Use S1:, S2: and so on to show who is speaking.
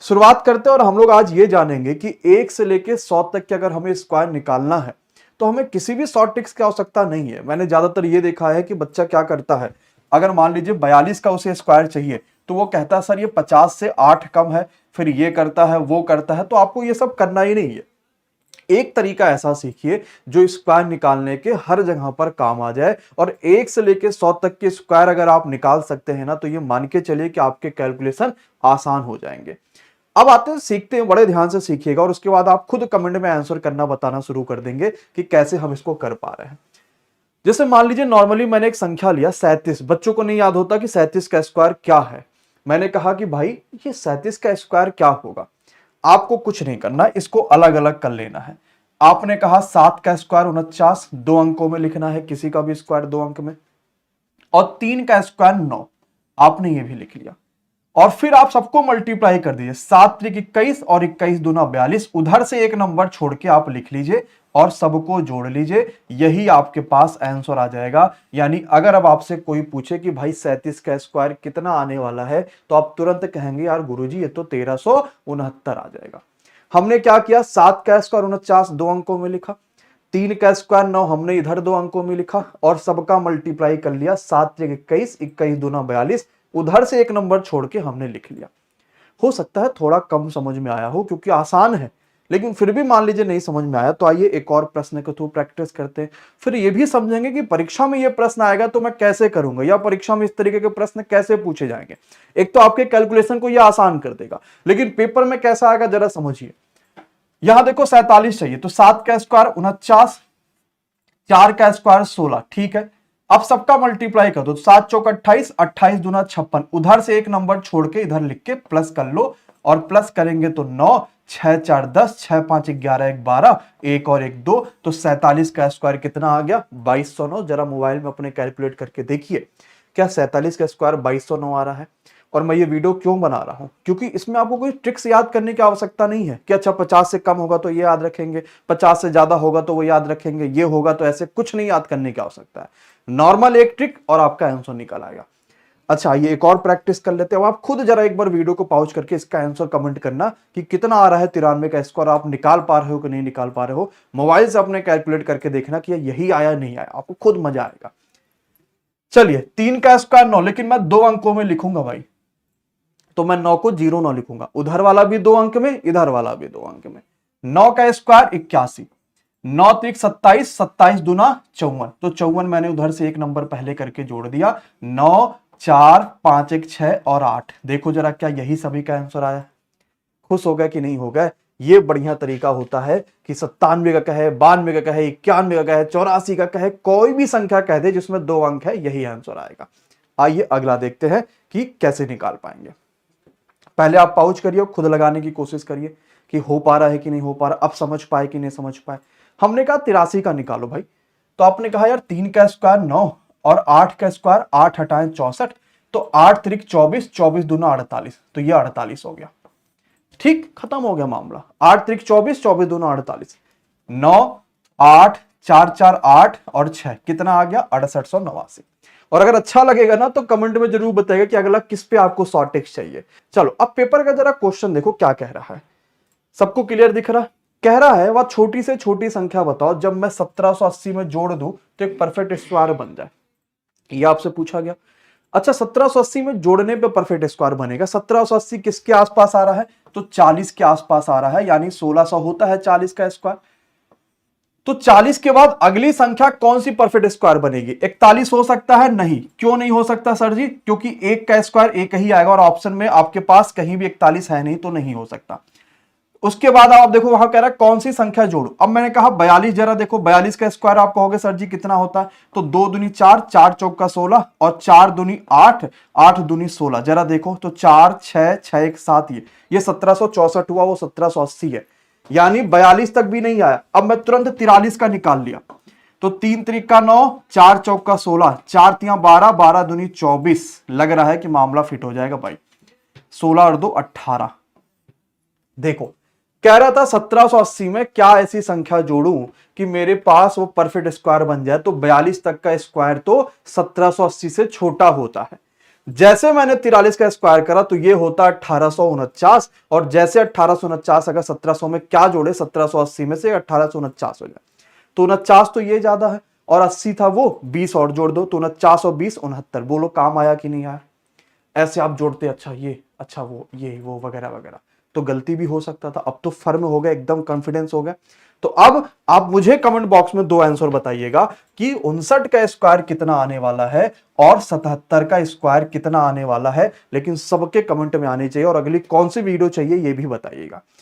S1: शुरुआत करते हैं और हम लोग आज ये जानेंगे कि 1 से लेके 100 तक के अगर हमें स्क्वायर निकालना है तो हमें किसी भी शॉर्ट ट्रिक्स की आवश्यकता नहीं है। मैंने ज्यादातर ये देखा है कि बच्चा क्या करता है, अगर मान लीजिए 42 का उसे स्क्वायर चाहिए तो वो कहता है सर ये 50 से 8 कम है, फिर ये करता है वो करता है। तो आपको ये सब करना ही नहीं है। एक तरीका ऐसा सीखिए जो स्क्वायर निकालने के हर जगह पर काम आ जाए, और 1 से लेके 100 तक के स्क्वायर अगर आप निकाल सकते हैं ना तो ये मान के चलिए कि आपके कैलकुलेशन आसान हो जाएंगे। अब आते हैं, सीखते हैं, बड़े ध्यान से सीखिएगा और उसके बाद आप खुद कमेंट में आंसर करना बताना शुरू कर देंगे कि कैसे हम इसको कर पा रहे हैं। जैसे मान लीजिए नॉर्मली मैंने एक संख्या लिया 37। बच्चों को नहीं याद होता कि 37 का स्क्वायर क्या है। मैंने कहा कि भाई ये 37 का स्क्वायर क्या होगा। आपको कुछ नहीं करना, इसको अलग अलग कर लेना है। आपने कहा 7 का स्क्वायर 49, 2 अंकों में लिखना है, किसी का भी स्क्वायर 2 अंक में। और 3 का स्क्वायर 9, आपने ये भी लिख लिया। और फिर आप सबको मल्टीप्लाई कर दीजिए, 7 त्रिक 21 और 21 दूना 42। उधर से एक नंबर छोड़ के आप लिख लीजिए और सबको जोड़ लीजिए, यही आपके पास आंसर आ जाएगा। यानी अगर अब आपसे कोई पूछे कि भाई 37 का स्क्वायर कितना आने वाला है तो आप तुरंत कहेंगे यार गुरुजी ये तो 1369 आ जाएगा। हमने क्या किया, 7 का स्क्वायर 49 2 अंकों में लिखा, 3 का स्क्वायर 9 हमने इधर 2 अंकों में लिखा और सबका मल्टीप्लाई कर लिया, 7 त्रिक 21, 21 दूना 42। उधर से एक नंबर छोड़ के हमने लिख लिया। हो सकता है थोड़ा कम समझ में आया हो क्योंकि आसान है, लेकिन फिर भी मान लीजिए नहीं समझ में आया तो आइए एक और प्रश्न के थ्रू प्रैक्टिस करते हैं। फिर ये भी समझेंगे कि परीक्षा में ये प्रश्न आएगा तो मैं कैसे करूंगा, या परीक्षा में इस तरीके के प्रश्न कैसे पूछे जाएंगे। एक तो आपके कैलकुलेशन को ये आसान कर देगा, लेकिन पेपर में कैसा आएगा जरा समझिए। यहां देखो 47 चाहिए तो 7 का स्क्वायर 49, 4 का स्क्वायर 16, ठीक है। अब सबका मल्टीप्लाई कर दो, 7 चौक 28, 28 दूना 56। उधर से एक नंबर छोड़ के इधर लिख के प्लस कर लो, और प्लस करेंगे तो 9, 6 4 10, 6 5 11 1 12, 1 और 1 2। तो 47 का स्क्वायर कितना आ गया, 2209। जरा मोबाइल में अपने कैलकुलेट करके देखिए क्या 47 का स्क्वायर 2209 आ रहा है। और मैं ये वीडियो क्यों बना रहा हूं, क्योंकि इसमें आपको कोई ट्रिक्स याद करने की आवश्यकता नहीं है कि अच्छा 50 से कम होगा तो ये याद रखेंगे, 50 से ज्यादा होगा तो वो याद रखेंगे, ये होगा तो ऐसे कुछ नहीं याद करने की आवश्यकता है। नॉर्मल एक ट्रिक और आपका आंसर निकल आएगा। अच्छा ये एक और प्रैक्टिस कर लेते हैं। आप खुद जरा एक बार वीडियो को पॉज करके इसका आंसर कमेंट करना कि कितना आ रहा है 93 का स्क्वायर, आप निकाल पा रहे हो कि नहीं निकाल पा रहे हो। मोबाइल से अपने कैलकुलेट करके देखना कि यही आया नहीं आया, आपको खुद मजा आएगा। चलिए 3 का स्क्वायर 9, लेकिन मैं 2 अंकों में लिखूंगा भाई, तो मैं 9 को 0 9 लिखूंगा, उधर वाला भी 2 अंक में, इधर वाला भी 2 अंक में। 9 का स्क्वायर 81, 9 त्रिक 27, 27 दूना 54। तो 54 मैंने उधर से एक नंबर पहले करके जोड़ दिया, 9 4 5 1 6 और 8। देखो जरा क्या यही सभी का आंसर आया। खुश हो गए कि नहीं हो गए। ये बढ़िया तरीका होता है कि 97 का कहे, 92 का कहे, 91 का कहे, 84 का कहे, कोई भी संख्या कह दे जिसमें 2 अंक है, यही आंसर आएगा। आइए अगला देखते हैं कि कैसे निकाल पाएंगे। पहले आप पाउच करिए और खुद लगाने की कोशिश करिए कि हो पा रहा है कि नहीं हो पा रहा, अब समझ पाए कि नहीं समझ पाए। हमने कहा 83 का निकालो भाई, तो आपने कहा यार 3 का स्क्वायर 9 और 8 का स्क्वायर 8 हटाएं 64, तो 8 त्रिक 24, 24 दूना 48, तो ये 48 हो गया। ठीक, खत्म हो गया मामला। 8 त्रिक 24, 24 दूना 48, 9 8 4 4 8 और 6 कितना आ गया 6889। और अगर अच्छा लगेगा ना तो कमेंट में जरूर बताइएगा कि अगला किस पे आपको शॉर्ट टेक्स्ट चाहिए। चलो अब पेपर का जरा क्वेश्चन देखो क्या कह रहा है। सबको क्लियर दिख रहा है? कह रहा है वह छोटी से छोटी संख्या बताओ जब मैं 1780 में जोड़ दूं तो एक परफेक्ट स्क्वायर बन जाए। ये आपसे पूछा गया। अच्छा 1780 में जोड़ने पे परफेक्ट स्क्वायर बनेगा। 1780 किसके आसपास आ रहा है, तो 40 के आसपास आ रहा है, यानी 1600 होता है 40 का स्क्वायर। तो 40 के बाद अगली संख्या कौन सी परफेक्ट स्क्वायर बनेगी? 41 हो सकता है? नहीं। क्यों नहीं हो सकता सर जी? क्योंकि एक का स्क्वायर एक ही आएगा और ऑप्शन में आपके पास कहीं भी 41 है नहीं, तो नहीं हो सकता। उसके बाद आप देखो वहां कह रहा है कौन सी संख्या जोड़ो। अब मैंने कहा 42, जरा देखो 42 का स्क्वायर आप कहोगे सर जी कितना होता है, तो 2 दूनी 4, 4 चौक का 16 और 4 दूनी 8, 8 दूनी 16। जरा देखो तो 4 6 6 1 7, ये 1764 हुआ, वो 1780 है, यानी 42 तक भी नहीं आया। अब मैं तुरंत 43 का निकाल लिया, तो 3 त्रिक का 9, 4 चौक का 16, 4 तिया 12, 12 दूनी 24। लग रहा है कि मामला फिट हो जाएगा भाई। 16 और 2 18। देखो कह रहा था 1780 में क्या ऐसी संख्या जोड़ूं कि मेरे पास वो परफेक्ट स्क्वायर बन जाए, तो 42 तक का स्क्वायर तो 1780 से छोटा होता है। जैसे मैंने 43 का स्क्वायर करा तो ये होता 1849, और जैसे 1849 अगर 1700 में क्या जोड़े, 1780 में से 1849 हो जाए तो 49 तो ये ज्यादा है, और 80 था वो, 20 और जोड़ दो तो 49 और 20 69। बोलो काम आया कि नहीं आया? ऐसे आप जोड़ते, अच्छा ये, अच्छा वो, ये वो वगैरह वगैरह, तो गलती भी हो सकता था। अब तो फर्म हो गया, एकदम कॉन्फिडेंस हो गया। तो अब आप मुझे कमेंट बॉक्स में दो आंसर बताइएगा कि 59 का स्क्वायर कितना आने वाला है और 77 का स्क्वायर कितना आने वाला है, लेकिन सबके कमेंट में आने चाहिए, और अगली कौन सी वीडियो चाहिए ये भी बताइएगा।